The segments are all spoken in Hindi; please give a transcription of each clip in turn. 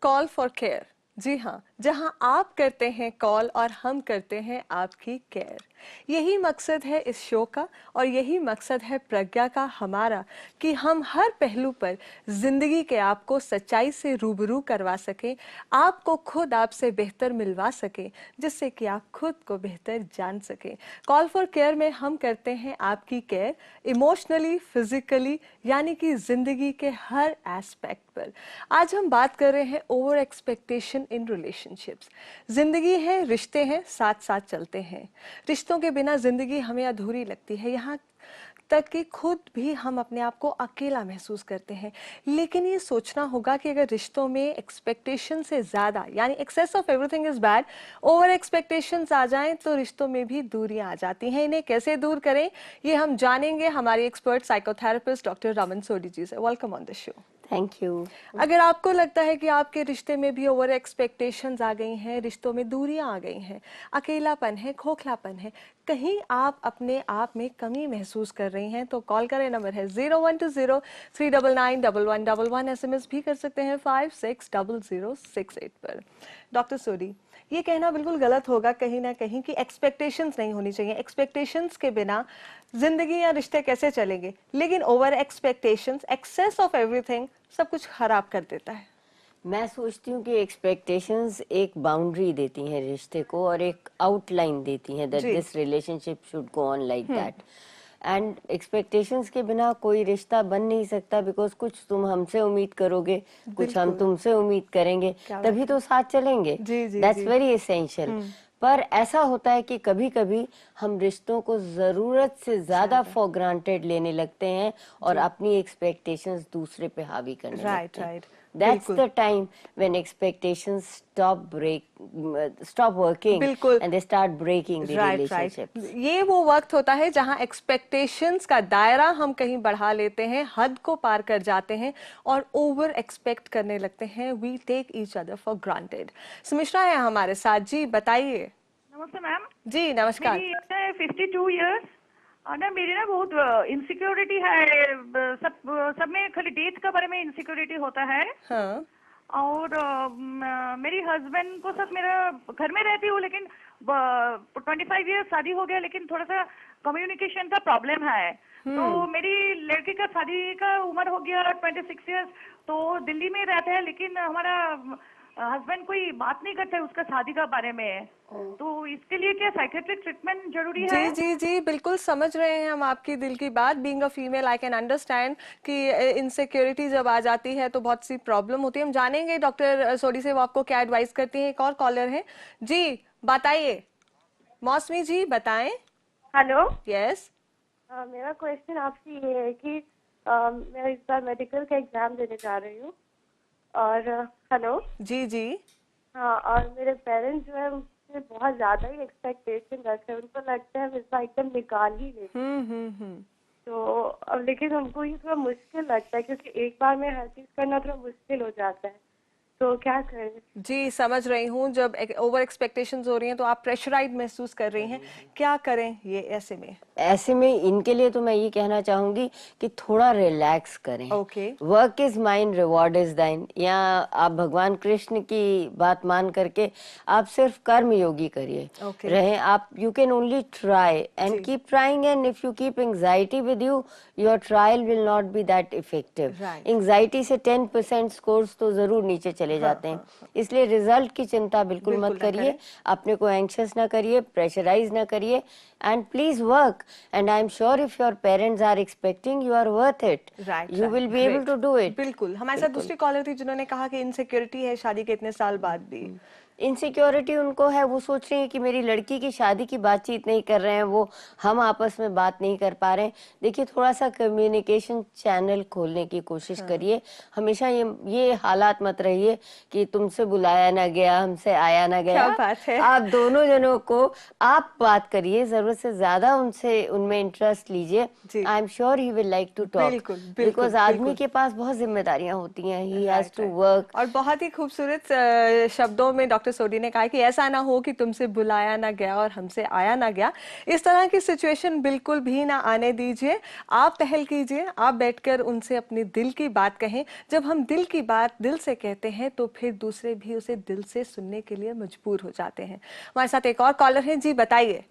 Call for care. जी हाँ, जहाँ आप करते हैं कॉल और हम करते हैं आपकी केयर। यही मकसद है इस शो का और यही मकसद है प्रज्ञा का हमारा, कि हम हर पहलू पर जिंदगी के आपको सच्चाई से रूबरू करवा सकें, आपको खुद आपसे बेहतर मिलवा सकें, जिससे कि आप खुद को बेहतर जान सकें। कॉल फॉर केयर में हम करते हैं आपकी केयर इमोशनली, फिजिकली, यानी कि जिंदगी के हर एस्पेक्ट पर। आज हम बात कर रहे हैं ओवर एक्सपेक्टेशन इन रिलेशनशिप्स। जिंदगी है, रिश्ते हैं, साथ साथ चलते हैं। रिश्तों के बिना जिंदगी हमें अधूरी लगती है, यहाँ तक कि खुद भी हम अपने आप को अकेला महसूस करते हैं। लेकिन ये सोचना होगा कि अगर रिश्तों में एक्सपेक्टेशन से ज़्यादा, यानी excess of everything is bad, over expectations आ जाएं तो रिश्तों में भी दूरियां आ जाती हैं। इन्हें कैसे दूर करें, ये हम जानेंगे हमारे एक्सपर्ट साइकोथेरेपिस्ट डॉक्टर रमन सोडी जी से। Welcome on the show. Thank you. अगर आपको लगता है कि आपके रिश्ते में भी ओवर एक्सपेक्टेशंस आ गई हैं, रिश्तों में दूरियां आ गई हैं, अकेलापन है, खोखलापन है, कहीं आप अपने आप में कमी महसूस कर रही हैं, तो कॉल करें। नंबर है 0120-399-1111। SMS भी कर सकते हैं 560068 पर। डॉक्टर सोडी, ये कहना बिल्कुल गलत होगा कहीं ना कहीं कि एक्सपेक्टेशंस नहीं होनी चाहिए। एक्सपेक्टेशंस के बिना जिंदगी या रिश्ते कैसे चलेंगे, लेकिन over expectations, excess of everything सब कुछ खराब कर देता है। मैं सोचती हूँ कि एक्सपेक्टेशंस एक बाउंड्री देती हैं रिश्ते को और एक आउटलाइन देती हैं that this relationship should go on like that. And expectations के बिना कोई रिश्ता बन नहीं सकता, बिकॉज कुछ तुम हमसे उम्मीद करोगे, कुछ हम तुमसे उम्मीद करेंगे, तभी तो साथ चलेंगे। That's very essential. पर ऐसा होता है कि कभी कभी हम रिश्तों को जरूरत से ज्यादा फॉर ग्रांटेड लेने लगते हैं और अपनी एक्सपेक्टेशंस दूसरे पे हावी करने लगते हैं। That's the time when expectations stop working and they start breaking the relationships. ये वो वक्त होता है जहां एक्सपेक्टेशंस का दायरा हम कहीं बढ़ा लेते हैं, हद को पार कर जाते हैं और ओवर एक्सपेक्ट करने लगते हैं। We take each other for granted. सुमिश्रा है हमारे साथ। जी बताइए। नमस्ते मैम। जी नमस्कार। मेरी एज है 52 इयर्स और ना मेरी ना बहुत इनसिक्योरिटी है। सब में खाली डेट का बारे में इनसिक्योरिटी होता है। हाँ। और मेरी हस्बैंड को साथ मेरा घर में रहती हूँ, लेकिन 25 इयर्स शादी हो गया, लेकिन थोड़ा सा कम्युनिकेशन का प्रॉब्लम है। तो मेरी लड़की का शादी का उम्र हो गया 26 इयर्स, तो दिल्ली में रहते हैं, लेकिन हमारा हस्बैंड कोई बात नहीं करते उसका शादी का बारे में। तो इसके लिए क्या साइकेट्रिक ट्रीटमेंट जरूरी है? जी जी जी, बिल्कुल समझ रहे हैं हम आपकी दिल की बात। Being a female I can understand कि इनसिक्योरिटी जब आ जाती है तो बहुत सी प्रॉब्लम होती है। हम जानेंगे डॉक्टर सोडी से वो आपको क्या एडवाइस करती हैं। एक और कॉलर है। जी बताइए। मौसमी जी बताएं। हेलो। यस। मेरा क्वेश्चन आपसे ये है कि मैं इस बार मेडिकल का एग्जाम देने जा रही हूँ और हेलो। जी जी। हाँ, और मेरे पेरेंट्स जो है मुझसे बहुत ज्यादा ही एक्सपेक्टेशन रखते हैं। उनको लगता है मैं इस बार एकदम निकाल ही लेती। तो अब लेकिन उनको ये थोड़ा मुश्किल लगता है, क्योंकि एक बार में हर चीज करना थोड़ा मुश्किल हो जाता है। तो क्या करें? जी समझ रही हूँ। जब ओवर एक्सपेक्टेशंस हो रही हैं तो आप प्रेशराइज महसूस कर रही हैं, क्या करें ये ऐसे में? ऐसे में इनके लिए तो मैं ये कहना चाहूंगी कि थोड़ा रिलैक्स करें। Work is mine, reward is thine. या आप भगवान कृष्ण की बात मान करके आप सिर्फ कर्म योगी करिए। रहे आप, you can only try and keep trying, and if you keep anxiety with you, your trial will not be that effective. Anxiety से 10% स्कोर्स तो जरूर नीचे चले जाते हैं। इसलिए रिजल्ट की चिंता बिल्कुल मत करिए, अपने को एंक्शस ना करिए, प्रेशराइज ना करिए, and please work, and I'm sure if your parents are expecting, you are worth it. You will be able to do it. बिल्कुल। हमारे साथ दूसरी कॉलर थी जिन्होंने कहा कि इनसिक्योरिटी है शादी के इतने साल बाद भी। इनसिक्योरिटी उनको है, वो सोच रही है कि मेरी लड़की की शादी की बातचीत नहीं कर रहे हैं वो, हम आपस में बात नहीं कर पा रहे हैं। देखिए, थोड़ा सा कम्युनिकेशन चैनल खोलने की कोशिश करिए। हमेशा ये हालात मत रहिए कि तुमसे बुलाया ना गया, हमसे आया ना गया। क्या बात है? आप दोनों जनों को आप बात करिए, जरूरत से ज्यादा उनमें इंटरेस्ट लीजिए। I am sure he will like to talk, because आदमी के पास बहुत जिम्मेदारियां होती हैं, ही हैज टू वर्क। और बहुत ही खूबसूरत शब्दों में डॉक्टर सोडी ने कहा कि ऐसा ना हो कि तुमसे बुलाया ना गया और हमसे आया ना गया। इस तरह की सिचुएशन बिल्कुल भी ना आने दीजिए। आप पहल कीजिए, आप बैठकर उनसे अपनी दिल की बात कहें। जब हम दिल की बात दिल से कहते हैं हैं तो फिर दूसरे भी उसे दिल से सुनने के लिए मजबूर हो जाते हैं। हमारे साथ एक और कॉलर है, जी बताइए।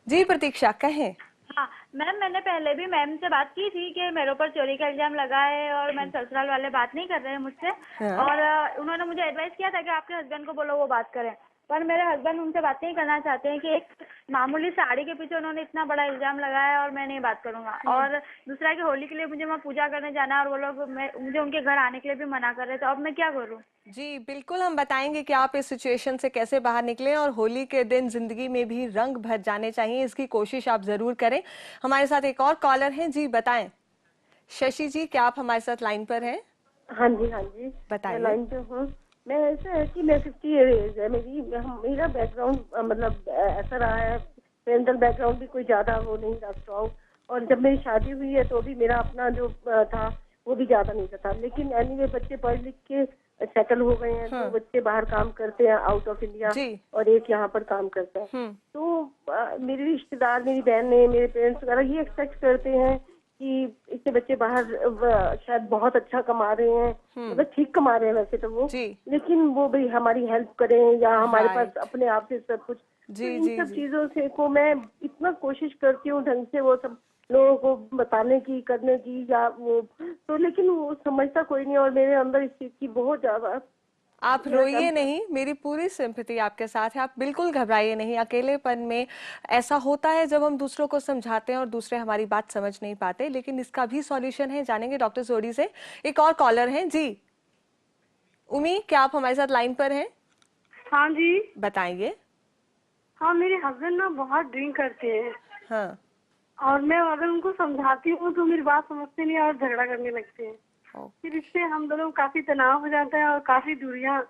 जी प्रतीक्षा, कहें। हाँ मैम, मैंने पहले भी मैम से बात की थी कि मेरे ऊपर चोरी का इल्जाम लगा है और मैंने ससुराल वाले बात नहीं कर रहे हैं मुझसे। हाँ। और उन्होंने मुझे एडवाइस किया था कि आपके हस्बैंड को बोलो वो बात करें, पर मेरे हस्बैंड उनसे बात नहीं करना चाहते हैं कि एक मामूली साड़ी के पीछे उन्होंने इतना बड़ा इल्जाम लगाया और मैं नहीं बात करूंगा। और दूसरा कि होली के लिए मुझे वहाँ पूजा करने जाना है और वो लोग मुझे उनके घर आने के लिए भी मना कर रहे थे, तो अब मैं क्या करूँ? जी बिल्कुल, हम बताएंगे कि आप इस सिचुएशन से कैसे बाहर निकलें और होली के दिन जिंदगी में भी रंग भर जाने चाहिए, इसकी कोशिश आप जरूर करें। हमारे साथ एक और कॉलर हैं, जी बताएं। शशि जी, क्या आप हमारे साथ लाइन पर हैं? हाँ जी, हाँ जी, बताइए। लाइन पे हूँ मैं। ऐसा है कि मैं 50 एज है मेरा बैकग्राउंड मतलब ऐसा रहा है, पेरेंटल बैकग्राउंड भी कोई ज्यादा वो नहीं रहा स्ट्रॉन्ग। और जब मेरी शादी हुई है तो भी मेरा अपना जो था वो भी ज्यादा नहीं था। लेकिन एनीवे बच्चे पढ़ लिख के सेटल हो गए हैं। तो बच्चे बाहर काम करते हैं आउट ऑफ इंडिया और एक यहाँ पर काम करता है। तो मेरे रिश्तेदार, मेरी बहन ने, मेरे पेरेंट्स वगैरह ये एक्सपेक्ट करते हैं कि इसके बच्चे बाहर शायद बहुत अच्छा कमा रहे हैं, मतलब ठीक कमा रहे हैं वैसे तो वो, लेकिन वो भी हमारी हेल्प करें या हमारे पास अपने आप से सब कुछ। तो इन सब चीजों से को मैं इतना कोशिश करती हूँ ढंग से वो सब लोगों को बताने की, करने की, या वो तो लेकिन वो समझता कोई नहीं। और मेरे अंदर इस चीज की बहुत ज्यादा। आप रोइए नहीं, मेरी पूरी सिंपैथी आपके साथ है, आप बिल्कुल घबराइए नहीं। अकेलेपन में ऐसा होता है जब हम दूसरों को समझाते हैं और दूसरे हमारी बात समझ नहीं पाते, लेकिन इसका भी सॉल्यूशन है, जानेंगे डॉक्टर जोड़ी से। एक और कॉलर हैं, जी उमी, क्या आप हमारे साथ लाइन पर हैं? हाँ जी बताइए। हाँ, मेरे हस्बैंड ना बहुत ड्रिंक करते हैं। हाँ। और मैं अगर उनको समझाती हूँ तो मेरी बात समझते नहीं और झगड़ा करने लगते हैं। फिर इससे हम दोनों को काफी तनाव हो जाता है और काफी दूरियां।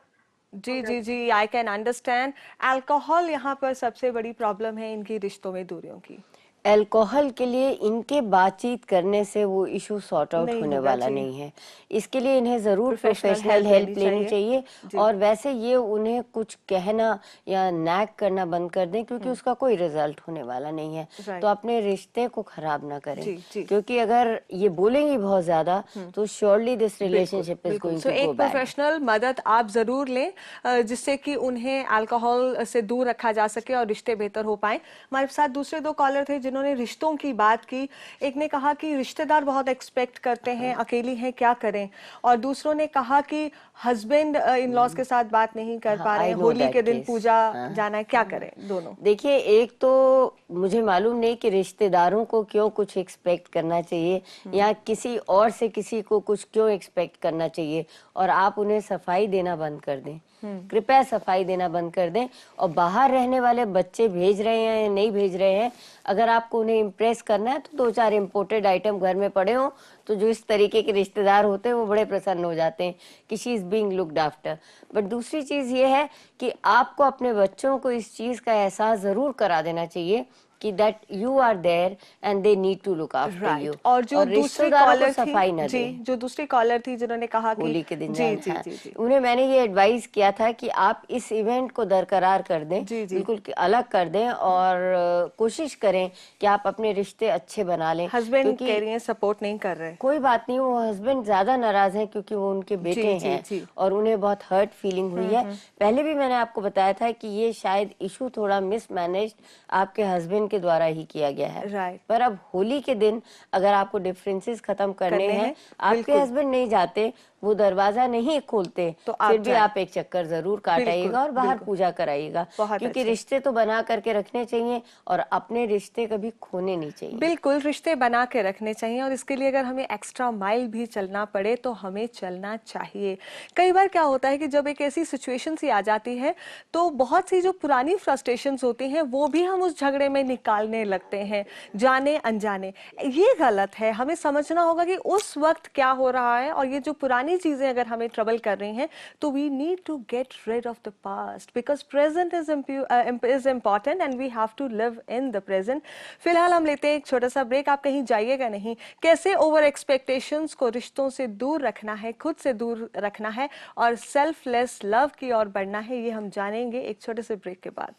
जी जी जी, आई कैन अंडरस्टैंड। अल्कोहल यहाँ पर सबसे बड़ी प्रॉब्लम है इनकी रिश्तों में दूरियों की। अल्कोहल के लिए इनके बातचीत करने से वो इशू सॉर्ट आउट होने वाला नहीं है। इसके लिए इन्हें जरूर प्रोफेशनल हेल्प लेनी चाहिए। और वैसे ये उन्हें कुछ कहना या नैग करना बंद कर दें, क्योंकि उसका कोई रिजल्ट होने वाला नहीं है। तो अपने रिश्ते को खराब ना करें, क्योंकि अगर ये बोलेंगी बहुत ज्यादा तो surely this relationship is going to go bad. एक प्रोफेशनल मदद आप जरूर लें, जिससे कि उन्हें अल्कोहल से दूर रखा जा सके और रिश्ते बेहतर हो पाए। हमारे साथ दूसरे दो कॉलर थे जिन्होंने रिश्तों की बात की। एक ने कहा कि रिश्तेदार बहुत एक्सपेक्ट करते हैं, अकेली हैं, क्या करें। और दूसरों ने कहा कि हस्बैंड इन लॉज के साथ बात नहीं कर पा रहे हैं, होली के दिन पूजा जाना है, क्या करें। दोनों देखिए, एक तो मुझे मालूम नहीं कि रिश्तेदारों को क्यों कुछ एक्सपेक्ट करना चाहिए या किसी और से किसी को कुछ क्यों एक्सपेक्ट करना चाहिए। और आप उन्हें सफाई देना बंद कर दें, कृपया सफाई देना बंद कर दें। और बाहर रहने वाले बच्चे भेज रहे हैं या नहीं भेज रहे हैं, अगर आपको उन्हें इम्प्रेस करना है तो 2-4 इम्पोर्टेड आइटम घर में पड़े हों तो जो इस तरीके के रिश्तेदार होते हैं वो बड़े प्रसन्न हो जाते हैं कि she is being looked after. But दूसरी चीज ये है कि आपको अपने बच्चों को इस चीज का एहसास जरूर करा देना चाहिए कि that you are there and they need to look after you. और जो दूसरी कॉलर सफाई न जी, जो दूसरी कॉलर थी जिन्होंने कहा कि होली के दिन जी, जी, जी, जी, उन्हें मैंने ये एडवाइस किया था कि आप इस इवेंट को दरकरार कर दें, बिल्कुल अलग कर दें और कोशिश करें कि आप अपने रिश्ते अच्छे बना लें। हस्बैंड कह रही हैं सपोर्ट नहीं कर रहे। कोई बात नहीं, वो हस्बैंड ज्यादा नाराज हैं क्योंकि वो उनके बेटे हैं और उन्हें बहुत हर्ट फीलिंग हुई है। पहले भी मैंने आपको बताया था कि ये शायद इशू थोड़ा मिसमैनेज्ड आपके हस्बैंड के द्वारा ही किया गया है। पर अब होली के दिन अगर आपको डिफरेंसेस खत्म करने हैं, आपके हस्बैंड नहीं जाते, वो दरवाजा नहीं खोलते, तो फिर भी आप एक चक्कर जरूर काट आइएगा और बाहर पूजा कराइएगा, क्योंकि रिश्ते तो बना करके रखने चाहिए और अपने रिश्ते कभी खोने नहीं चाहिए। बिल्कुल, रिश्ते बना के रखने चाहिए और इसके लिए अगर हमें एक्स्ट्रा माइल भी चलना पड़े तो हमें चलना चाहिए। कई बार क्या होता है कि जब एक ऐसी सिचुएशन सी आ जाती है तो बहुत सी जो पुरानी फ्रस्ट्रेशंस होती हैं वो भी हम उस झगड़े में निकालने लगते हैं, जाने अनजाने। ये गलत है, हमें समझना होगा कि उस वक्त क्या हो रहा है और ये जो पुरानी चीजें अगर हमें ट्रबल कर रही हैं तो we need to get rid of the past, because present is important and we have to live in the present. फिलहाल हम लेते हैं एक छोटा सा ब्रेक, आप कहीं जाइएगा नहीं। कैसे ओवर एक्सपेक्टेशंस को रिश्तों से दूर रखना है, खुद से दूर रखना है और सेल्फलेस लव की ओर बढ़ना है, ये हम जानेंगे एक छोटे से ब्रेक के बाद।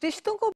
रिश्तों को